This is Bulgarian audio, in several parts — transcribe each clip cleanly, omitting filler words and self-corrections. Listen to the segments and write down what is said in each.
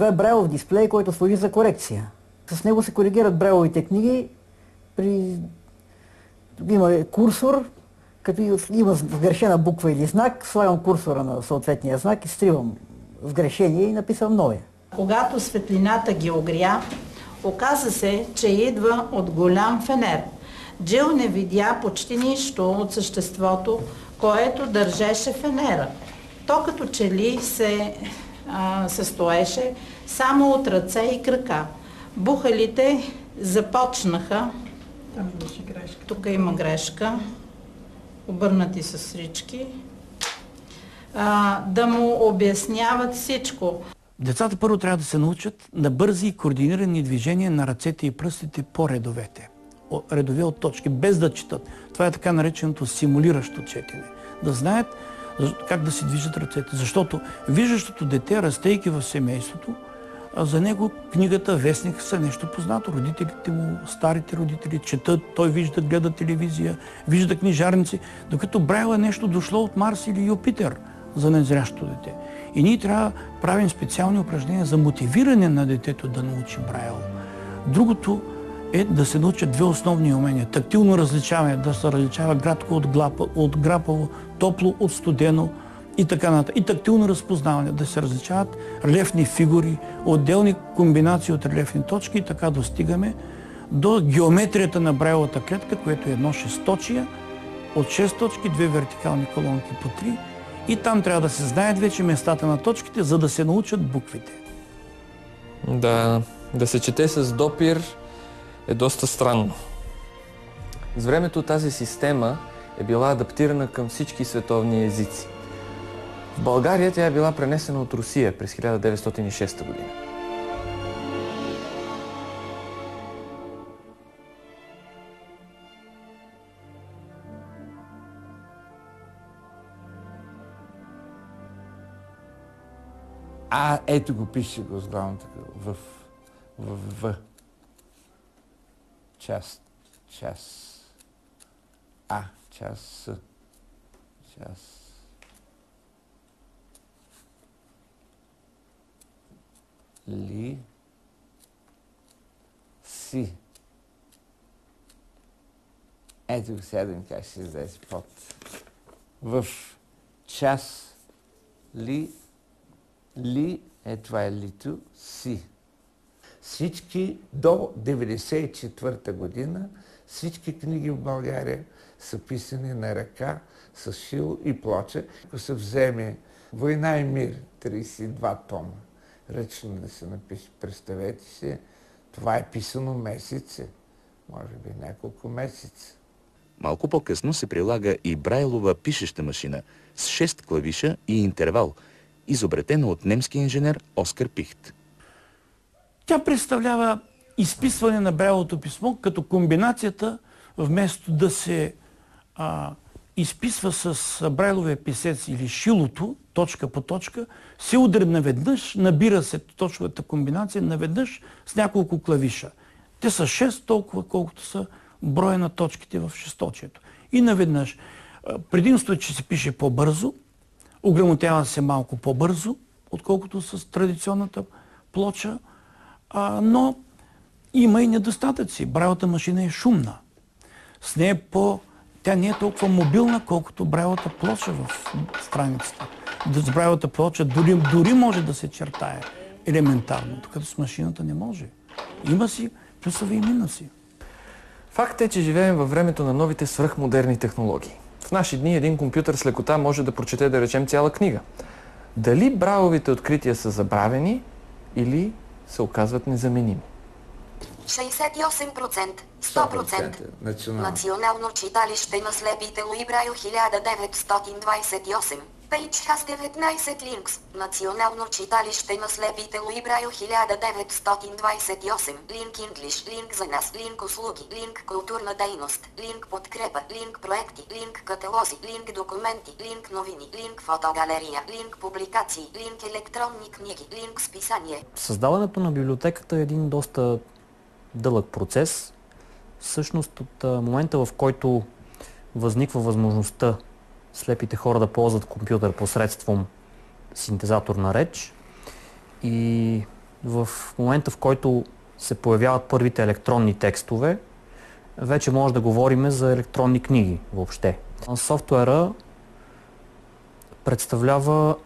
Това е брайлов дисплей, който служи за корекция. С него се коригират брайловите книги. Има курсор, като има сгрешена буква или знак, слагам курсора на съответния знак, изтривам сгрешение и написвам новия. Когато светлината ги огря, оказа се, че идва от голям фенер. Джил не видя почти нищо от съществото, което държеше фенера. То като че ли се състоеше само от ръце и крака. Бухалите започнаха, тук има грешка, обърнати с срички, да му обясняват всичко. Децата първо трябва да се научат на бързи и координирани движения на ръцете и пръстите по редовете. Редове от точки, без да четат. Това е така нареченото симулиращо четене. Да знаят как да се движат ръцете. Защото виждащото дете, растейки в семейството, за него книгата, вестник са нещо познато. Родителите му, старите родители четат, той вижда, гледа телевизия, вижда книжарници, докато Брайл е нещо дошло от Марс или Юпитер за незрящото дете. И ние трябва да правим специални упражнения за мотивиране на детето да научи Брайл. Другото е да се научат две основни умения. Тактилно различаване, да се различава градко от грапаво, топло от студено и така нататък. И тактилно разпознаване, да се различават релефни фигури, отделни комбинации от релефни точки и така достигаме до геометрията на Брайловата клетка, което е едно шесточие от 6 точки, две вертикални колонки по 3. И там трябва да се знаят вече местата на точките, за да се научат буквите. Да се чете с допир е доста странно. С времето тази система е била адаптирана към всички световни езици. В България тя е била пренесена от Русия през 1906 година. Ето го, пише го с главно така. В. Час. Час. Ли. Си. Ето го, сега да ми как ще излезе под. В час. Ли, това е лито, си. Всички до 1994 година, всички книги в България са писани на ръка, с шило и плоча. Ако се вземе Война и мир, 32 тома, ръчно да се напише, представете си, това е писано месеци, може би няколко месеца. Малко по-късно се прилага и Брайлова пишеща машина с 6 клавиша и интервал, изобретена от немския инженер Оскар Пихт. Тя представлява изписване на Брайловото писмо, като комбинацията, вместо да се изписва с Брайловия писец или шилото, точка по точка, се удря наведнъж, набира се точковата комбинация наведнъж с няколко клавиша. Те са 6, толкова колкото са броя на точките в шесточието. И наведнъж. Предимството е, че се пише по-бързо, ограмотява се малко по-бързо, отколкото с традиционната плоча, но има и недостатъци. Брайловата машина е шумна. С нея тя не е толкова мобилна, колкото Брайловата плоча в страницата. С Брайловата плоча дори може да се чертае елементарно, докато с машината не може. Има си плюсове и минуси. Факт е, че живеем във времето на новите свръхмодерни технологии. В наши дни един компютър с лекота може да прочете, да речем, цяла книга. Дали Брайловите открития са забравени или се оказват незаменими? 68%, 100%. Национално читалище на слепите Луи Брайл 1928. Пейдж Хас 19 Линкс. Национално читалище на слепите Луи Брайл 1928. Линк Инглиш, линк за нас, линк услуги, линк културна дейност, линк подкрепа, линк проекти, линк каталози, линк документи, линк новини, линк фотогалерия, линк публикации, линк електронни книги, линк списание. Създаването на библиотеката е един доста дълъг процес. Всъщност от момента, в който възниква възможността слепите хора да ползват компютър посредством синтезатор на реч и в момента, в който се появяват първите електронни текстове, вече може да говорим за електронни книги въобще. Софтуера представлява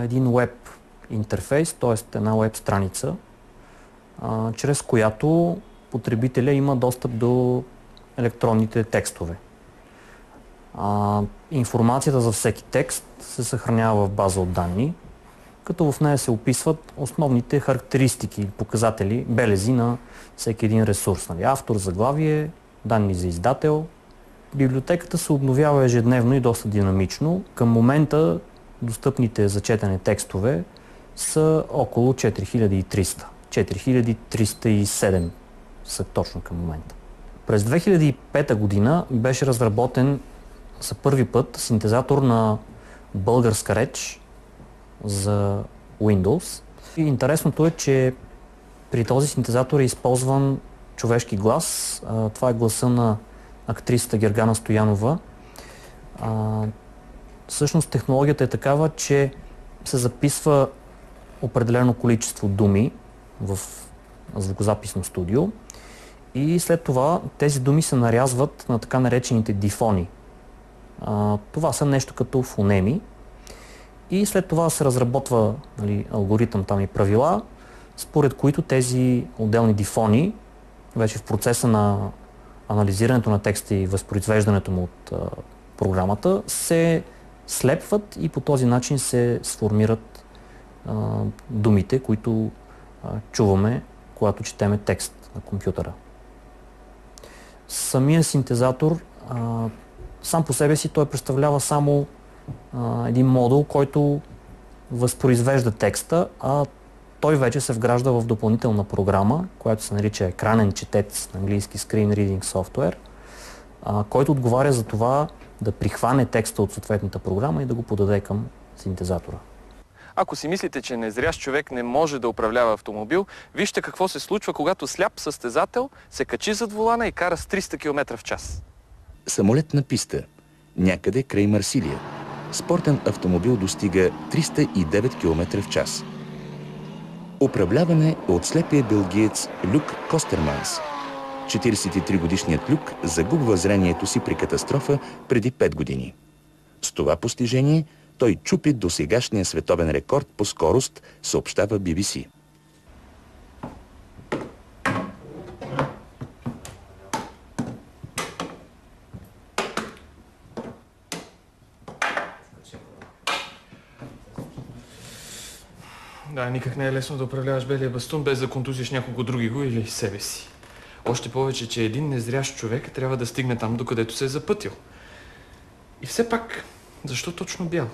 един веб интерфейс, т.е. една веб страница, чрез която потребителя има достъп до електронните текстове. Информацията за всеки текст се съхранява в база от данни, като в нея се описват основните характеристики, показатели, белези на всеки един ресурс. Автор, заглавие, данни за издател. Библиотеката се обновява ежедневно и доста динамично. Към момента достъпните за четене текстове са около 4300. 4307 са точно към момента. През 2005 година беше разработен за първи път синтезатор на българска реч за Windows. И интересното е, че при този синтезатор е използван човешки глас. Това е гласа на актрисата Гергана Стоянова. Всъщност технологията е такава, че се записва определено количество думи в звукозаписно студио и след това тези думи се нарязват на така наречените дифони. Това са нещо като фонеми и след това се разработва алгоритъм там и правила, според които тези отделни дифони вече в процеса на анализирането на текста и възпроизвеждането му от програмата се слепват и по този начин се сформират думите, които чуваме, когато четеме текст на компютъра. Самия синтезатор сам по себе си той представлява само един модул, който възпроизвежда текста, а той вече се вгражда в допълнителна програма, която се нарича екранен четец, на английски Screen Reading Software, който отговаря за това да прихване текста от съответната програма и да го подаде към синтезатора. Ако си мислите, че незрящ човек не може да управлява автомобил, вижте какво се случва, когато сляп състезател се качи зад волана и кара с 300 км в час. Самолет на писта, някъде край Марсилия. Спортен автомобил достига 309 км в час. Управляване от слепия белгиец Люк Костерманс. 43-годишният Люк загубва зрението си при катастрофа преди 5 години. С това постижение той чупи досегашния световен рекорд по скорост, съобщава BBC. Да, никак не е лесно да управляваш белия бастун, без да контузиш някого другиго или себе си. Още повече, че един незрящ човек трябва да стигне там, докъдето се е запътил. И все пак, защо точно бял?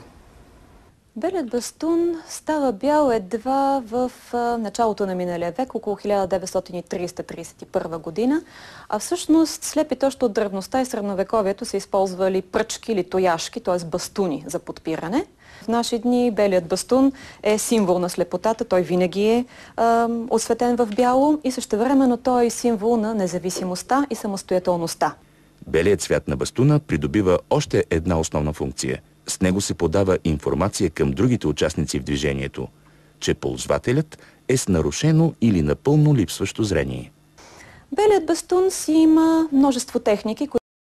Белият бастун става бял едва в началото на миналия век, около 1930-31 година, а всъщност слепите още от древността и средновековието са използвали пръчки или тояшки, т.е. бастуни за подпиране. В наши дни белият бастун е символ на слепотата, той винаги е осветен в бяло и същевременно той е символ на независимостта и самостоятелността. Белият цвят на бастуна придобива още една основна функция. С него се подава информация към другите участници в движението, че ползвателят е с нарушено или напълно липсващо зрение. Белият бастун си има множество техники,